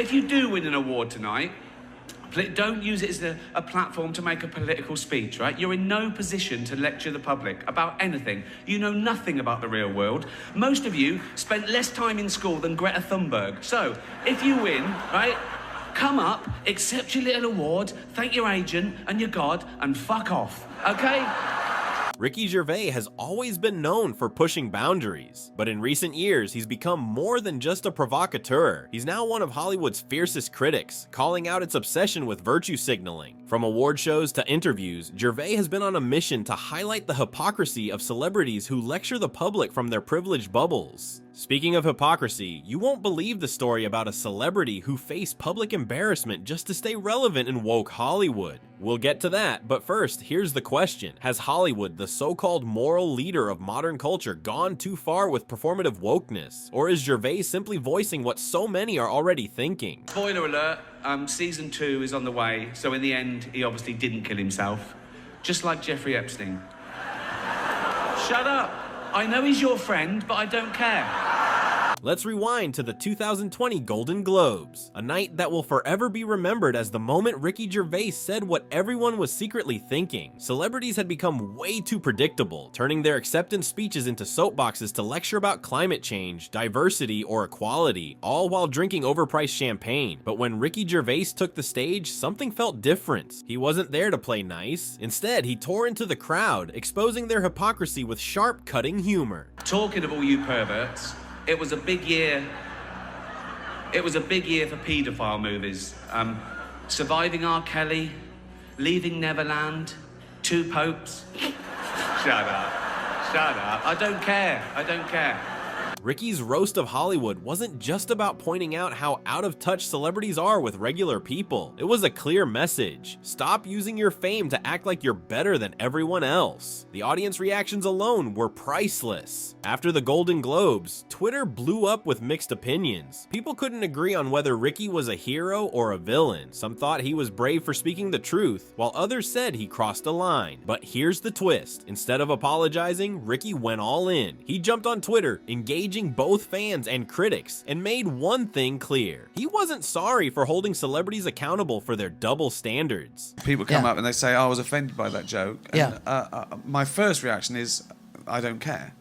if you do win an award tonight, don't use it as a platform to make a political speech, right? You're in no position to lecture the public about anything. You know nothing about the real world. Most of you spent less time in school than Greta Thunberg. So, if you win, right, come up, accept your little award, thank your agent and your God, and fuck off, okay? Ricky Gervais has always been known for pushing boundaries, but in recent years he's become more than just a provocateur. He's now one of Hollywood's fiercest critics, calling out its obsession with virtue signaling. From award shows to interviews, Gervais has been on a mission to highlight the hypocrisy of celebrities who lecture the public from their privileged bubbles. Speaking of hypocrisy, you won't believe the story about a celebrity who faced public embarrassment just to stay relevant in woke Hollywood. We'll get to that, but first, here's the question. Has Hollywood, the so-called moral leader of modern culture, gone too far with performative wokeness? Or is Gervais simply voicing what so many are already thinking? Spoiler alert, season 2 is on the way, so in the end, he obviously didn't kill himself. Just like Jeffrey Epstein. Shut up! I know he's your friend, but I don't care. Let's rewind to the 2020 Golden Globes, a night that will forever be remembered as the moment Ricky Gervais said what everyone was secretly thinking. Celebrities had become way too predictable, turning their acceptance speeches into soapboxes to lecture about climate change, diversity, or equality, all while drinking overpriced champagne. But when Ricky Gervais took the stage, something felt different. He wasn't there to play nice. Instead, he tore into the crowd, exposing their hypocrisy with sharp, cutting humor. Talking of all you perverts, it was a big year. It was a big year for paedophile movies. Surviving R. Kelly, Leaving Neverland, Two Popes. Shut up. Shut up. I don't care. I don't care. Ricky's roast of Hollywood wasn't just about pointing out how out of touch celebrities are with regular people. It was a clear message. Stop using your fame to act like you're better than everyone else. The audience reactions alone were priceless. After the Golden Globes, Twitter blew up with mixed opinions. People couldn't agree on whether Ricky was a hero or a villain. Some thought he was brave for speaking the truth, while others said he crossed a line. But here's the twist. Instead of apologizing, Ricky went all in. He jumped on Twitter, engaging both fans and critics, and made one thing clear. He wasn't sorry for holding celebrities accountable for their double standards. People come up and they say, oh, I was offended by that joke. And, my first reaction is, I don't care.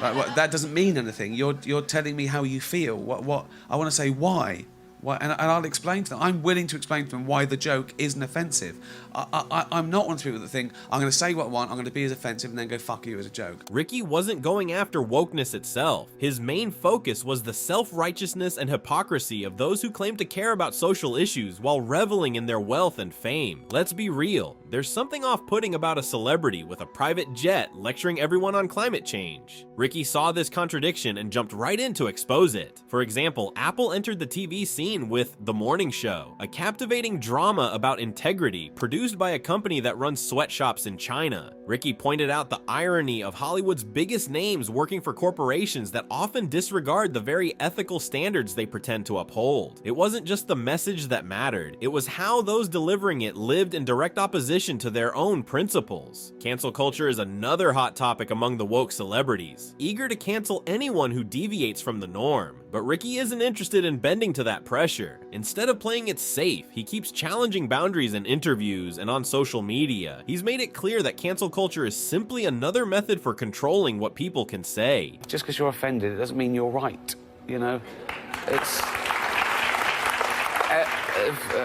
Like, that doesn't mean anything. You're telling me how you feel. What I want to say why. And I'll explain to them. I'm willing to explain to them why the joke isn't offensive. I'm not one of the people that think, I'm going to say what I want, I'm going to be as offensive, and then go fuck you as a joke. Ricky wasn't going after wokeness itself. His main focus was the self-righteousness and hypocrisy of those who claim to care about social issues while reveling in their wealth and fame. Let's be real. There's something off-putting about a celebrity with a private jet lecturing everyone on climate change. Ricky saw this contradiction and jumped right in to expose it. For example, Apple entered the TV scene with The Morning Show, a captivating drama about integrity produced by a company that runs sweatshops in China. Ricky pointed out the irony of Hollywood's biggest names working for corporations that often disregard the very ethical standards they pretend to uphold. It wasn't just the message that mattered, it was how those delivering it lived in direct opposition to their own principles. Cancel culture is another hot topic among the woke celebrities, eager to cancel anyone who deviates from the norm. But Ricky isn't interested in bending to that pressure. Instead of playing it safe, he keeps challenging boundaries in interviews and on social media. He's made it clear that cancel culture is simply another method for controlling what people can say. Just because you're offended, it doesn't mean you're right, you know? It's...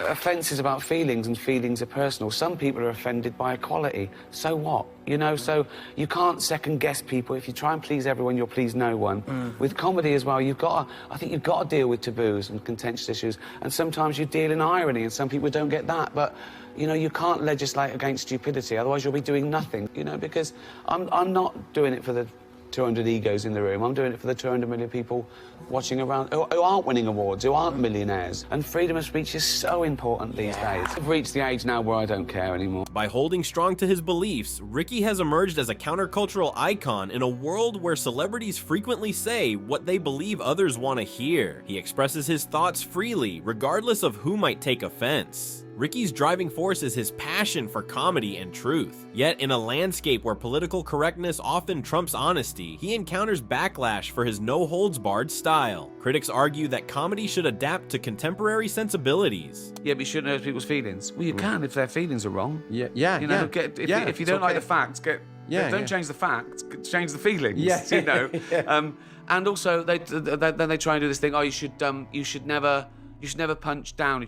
offence is about feelings, and feelings are personal. Some people are offended by equality. So what? You know, so you can't second-guess people. If you try and please everyone, you'll please no one. With comedy as well, I think you've got to deal with taboos and contentious issues, and sometimes you deal in irony, and some people don't get that, but, you know, you can't legislate against stupidity, otherwise you'll be doing nothing, you know, because I'm not doing it for the 200 egos in the room. I'm doing it for the 200 million people watching around who aren't winning awards, who aren't millionaires. And freedom of speech is so important these days. I've reached the age now where I don't care anymore. By holding strong to his beliefs, Ricky has emerged as a countercultural icon in a world where celebrities frequently say what they believe others want to hear. He expresses his thoughts freely, regardless of who might take offense. Ricky's driving force is his passion for comedy and truth. Yet, in a landscape where political correctness often trumps honesty, he encounters backlash for his no-holds-barred style. Critics argue that comedy should adapt to contemporary sensibilities. Yeah, but you shouldn't hurt people's feelings. Well, you can if their feelings are wrong. Yeah, You know, if you don't like the facts, don't change the facts, change the feelings. Yeah. You know. And also, then they try and do this thing. Oh, you should never punch down.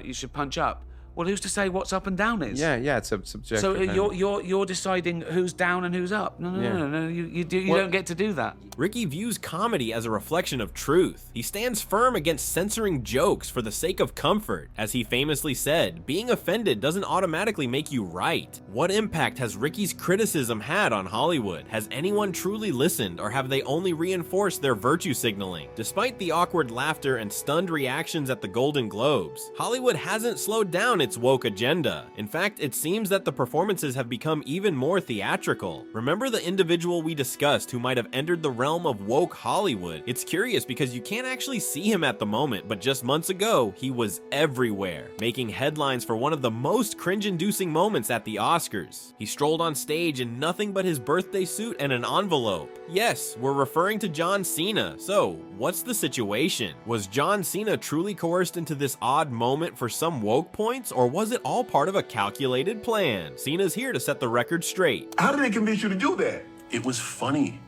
You should punch up. Well, who's to say what's up and down is? Yeah, it's subjective. So you're deciding who's down and who's up. No. You don't get to do that. Ricky views comedy as a reflection of truth. He stands firm against censoring jokes for the sake of comfort. As he famously said, being offended doesn't automatically make you right. What impact has Ricky's criticism had on Hollywood? Has anyone truly listened, or have they only reinforced their virtue signaling? Despite the awkward laughter and stunned reactions at the Golden Globes, Hollywood hasn't slowed down its woke agenda. In fact, it seems that the performances have become even more theatrical. Remember the individual we discussed who might have entered the realm of woke Hollywood? It's curious because you can't actually see him at the moment, but just months ago, he was everywhere, making headlines for one of the most cringe-inducing moments at the Oscars. He strolled on stage in nothing but his birthday suit and an envelope. Yes, we're referring to John Cena. So, what's the situation? Was John Cena truly coerced into this odd moment for some woke points, or was it all part of a calculated plan? Cena's here to set the record straight. How did they convince you to do that? It was funny.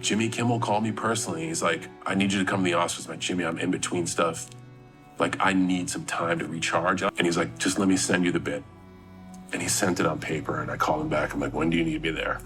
Jimmy Kimmel called me personally. He's like, I need you to come to the Oscars. I'm like, Jimmy, I'm in between stuff. Like, I need some time to recharge. And he's like, just let me send you the bit. And he sent it on paper, and I called him back. I'm like, when do you need me there?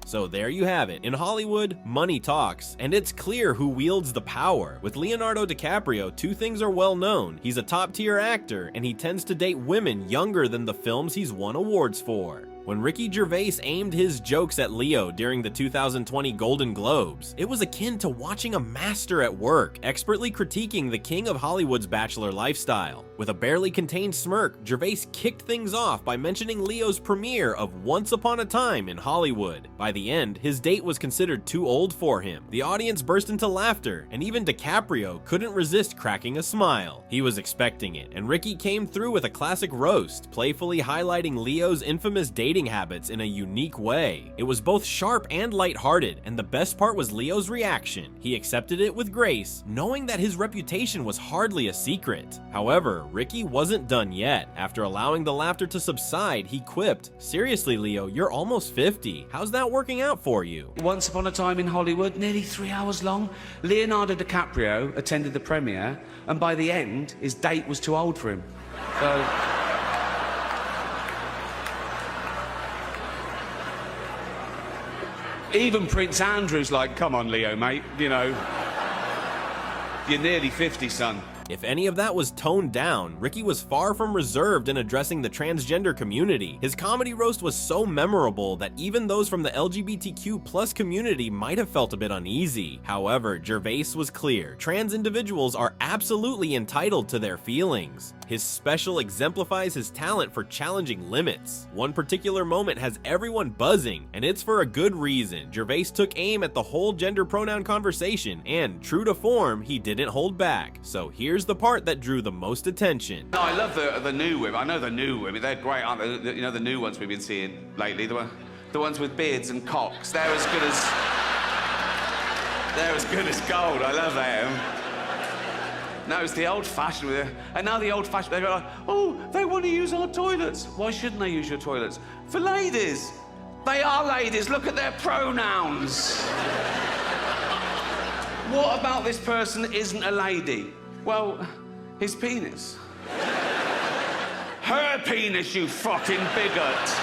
So there you have it. In Hollywood, money talks, and it's clear who wields the power. With Leonardo DiCaprio, two things are well known. He's a top-tier actor, and he tends to date women younger than the films he's won awards for. When Ricky Gervais aimed his jokes at Leo during the 2020 Golden Globes, it was akin to watching a master at work, expertly critiquing the king of Hollywood's bachelor lifestyle. With a barely contained smirk, Gervais kicked things off by mentioning Leo's premiere of Once Upon a Time in Hollywood. By the end, his date was considered too old for him. The audience burst into laughter, and even DiCaprio couldn't resist cracking a smile. He was expecting it, and Ricky came through with a classic roast, playfully highlighting Leo's infamous dating habits in a unique way. It was both sharp and lighthearted, and the best part was Leo's reaction. He accepted it with grace, knowing that his reputation was hardly a secret. However, Ricky wasn't done yet. After allowing the laughter to subside, he quipped, "Seriously, Leo, you're almost 50. How's that working out for you?" Once Upon a Time in Hollywood, nearly 3 hours long. Leonardo DiCaprio attended the premiere, and by the end, his date was too old for him. So... Even Prince Andrew's like, come on, Leo, mate, you know, you're nearly 50, son. If any of that was toned down, Ricky was far from reserved in addressing the transgender community. His comedy roast was so memorable that even those from the LGBTQ+ community might have felt a bit uneasy. However, Gervais was clear. Trans individuals are absolutely entitled to their feelings. His special exemplifies his talent for challenging limits. One particular moment has everyone buzzing, and it's for a good reason. Gervais took aim at the whole gender pronoun conversation, and true to form, he didn't hold back. So here's the part that drew the most attention. No, I love the new women. I know the new women. They're great, aren't they? You know, the new ones we've been seeing lately. The ones with beards and cocks. They're as good as gold. I love them. No, it's the old-fashioned with it. And now the old-fashioned, they go like, oh, they want to use our toilets. Why shouldn't they use your toilets? For ladies. They are ladies. Look at their pronouns. What about this person isn't a lady? Well, his penis. Her penis, you fucking bigot.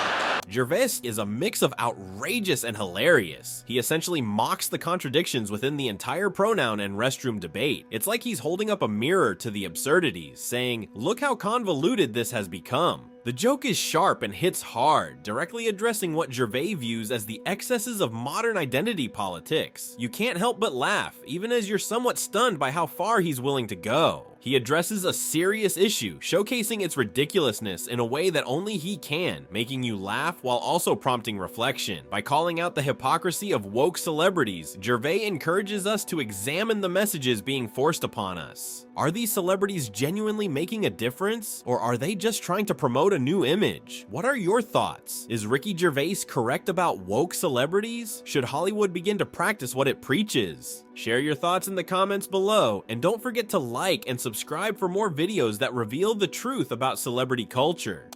Gervais is a mix of outrageous and hilarious. He essentially mocks the contradictions within the entire pronoun and restroom debate. It's like he's holding up a mirror to the absurdities, saying, look how convoluted this has become. The joke is sharp and hits hard, directly addressing what Gervais views as the excesses of modern identity politics. You can't help but laugh, even as you're somewhat stunned by how far he's willing to go. He addresses a serious issue, showcasing its ridiculousness in a way that only he can, making you laugh while also prompting reflection. By calling out the hypocrisy of woke celebrities, Gervais encourages us to examine the messages being forced upon us. Are these celebrities genuinely making a difference, or are they just trying to promote a new image? What are your thoughts? Is Ricky Gervais correct about woke celebrities? Should Hollywood begin to practice what it preaches? Share your thoughts in the comments below, and don't forget to like and subscribe for more videos that reveal the truth about celebrity culture.